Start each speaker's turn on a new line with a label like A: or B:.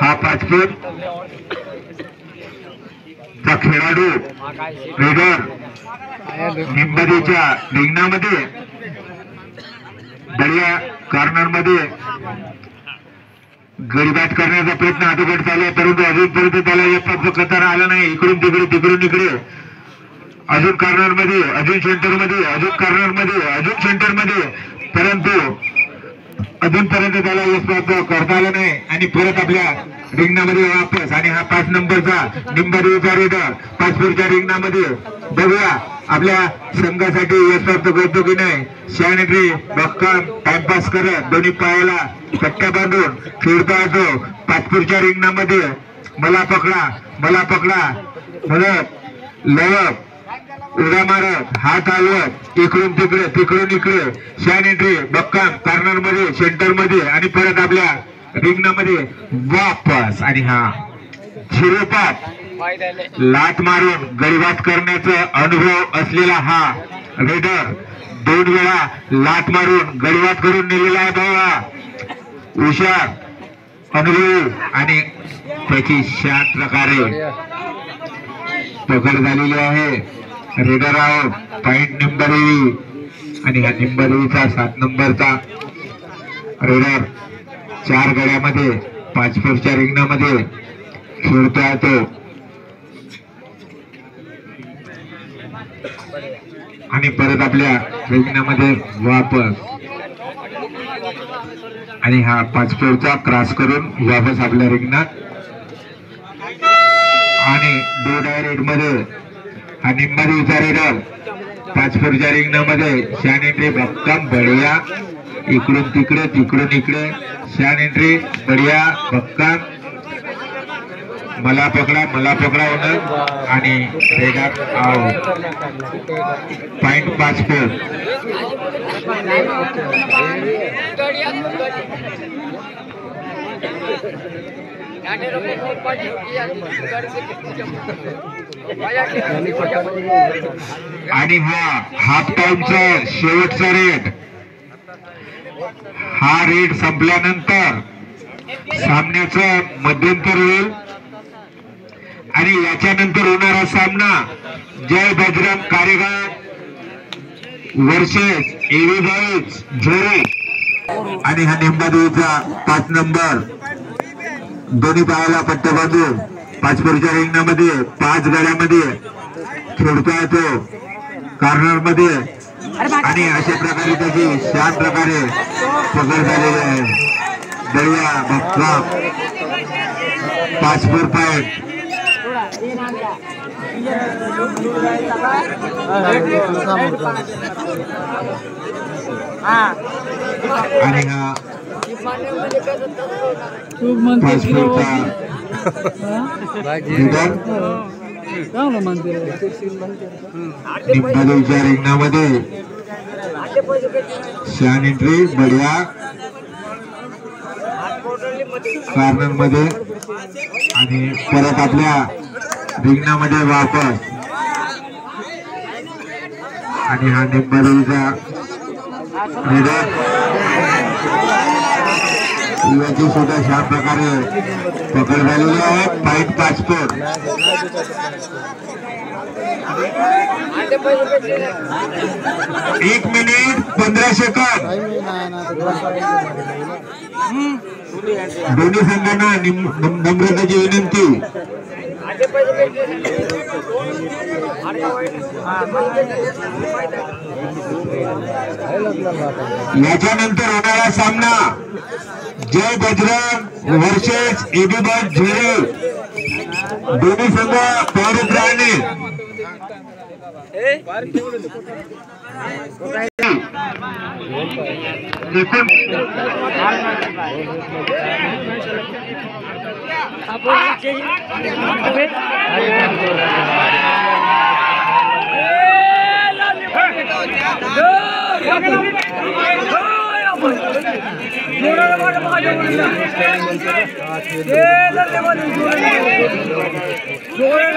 A: हा 5 फूट चा खेळाडू रेडर निंबदेच्या रिंगणामध्ये बढिया कॉर्नर मध्ये गडीबाज करण्याचा प्रयत्न अगोदर चालू आहे, परंतु अजूनपर्यंत त्याला यशप्राप्त करता आला नाही. इकडून तिकडे अजून कॉर्नर मध्ये, अजून सेंटर मध्ये, अजून कॉर्नर मध्ये, अजून सेंटर मध्ये, परंतु अजूनपर्यंत त्याला यश प्राप्त करता आलं नाही आणि परत आपल्या रिंगणामध्ये वापस. आणि हा 5 नंबरचा निंबदेचा रेडर 5 फूटच्या रिंगणामध्ये. बघूया आपल्या संघासाठी यश प्राप्त करतो की नाही. शहाणेत्री बक्कम टाइमपास करत दोन्ही पायाला पट्ट्या बांधून खेळता येतो 5 फूटच्या रिंगणामध्ये. मला पकडा म्हणत लवक उड्या मारत हात हलवत इकडून तिकडे शॅन एंट्री बक्कम कॉर्नर मध्ये, सेंटर मध्ये आणि परत आपल्या रिंगणामध्ये वापस. आणि हा शिरोपात लात मारून गडीबाज करण्याचा अनुभव असलेला हा रेडर 2 वेळा लात मारून गडीबाज करून नेलेला आहे. भावा हुशार, अनुभवी आणि त्याची शांत प्रकारे पकड झालेली आहे. Raider out. पॉइंट निंबदेवी. आणि हा निंबदेवीचा 7 नंबरचा रेडर 4 गड्यामध्ये 5 फूटच्या रिंगणामध्ये खेळतो आहे तो. आणि परत आपल्या रिंगणामध्ये वापस. आणि हा 5 फूटचा क्रॉस करून वापस आपल्या रिंगणात. आणि 2 डायरेक्ट मध्ये हा निंबदेवीचा रेडर 5 फूटच्या रिंगणामध्ये. शॅन एंट्री बक्कम बढिया इकडून तिकडे शॅन एंट्री बढिया बक्कम मला पकडा होणार. आणि रेडर आउट. पॉइंट 5 फूट. आणि हा हाफ टाइमचा शेवटचा रेड. हा रेड संपल्यानंतर सामन्याचं मध्यंतर होईल आणि याच्यानंतर होणारा सामना जय बजरंग कारेगाव वर्सेस एव्ही बॉईज झोरे. आणि हा निंबदेवीचा 5 नंबर दोन्ही पायाला पट्ट्या बांधून 5 फूटच्या रिंगणामध्ये 5 गड्यामध्ये खेळतो येतो कॉर्नर मध्ये. आणि अशा प्रकारे त्याची शांत प्रकारे पकड झालेली आहे. बढिया बक्कम 5 फूट पॉइंट. आणि हा 5 फूटचा निंबदेवीच्या रिंगणामध्ये शॅन एंट्री बढिया कॉर्नर मध्ये. आणि परत आपल्या रिंगणामध्ये वापस. आणि हा निंबदेवीचा रेडर याची सुद्धा छान प्रकारे पकड झालेली आहे. पॉइंट 5 फूट. 1 मिनिट 15 सेकंद. दोन्ही संघांना नम्रतेची विनंती. याच्यानंतर होणारा सामना जय बजरंग वर्सेस एव्ही बॉईज झोरे. दोन्ही संघ पावरत राहणे.
B: जोड़े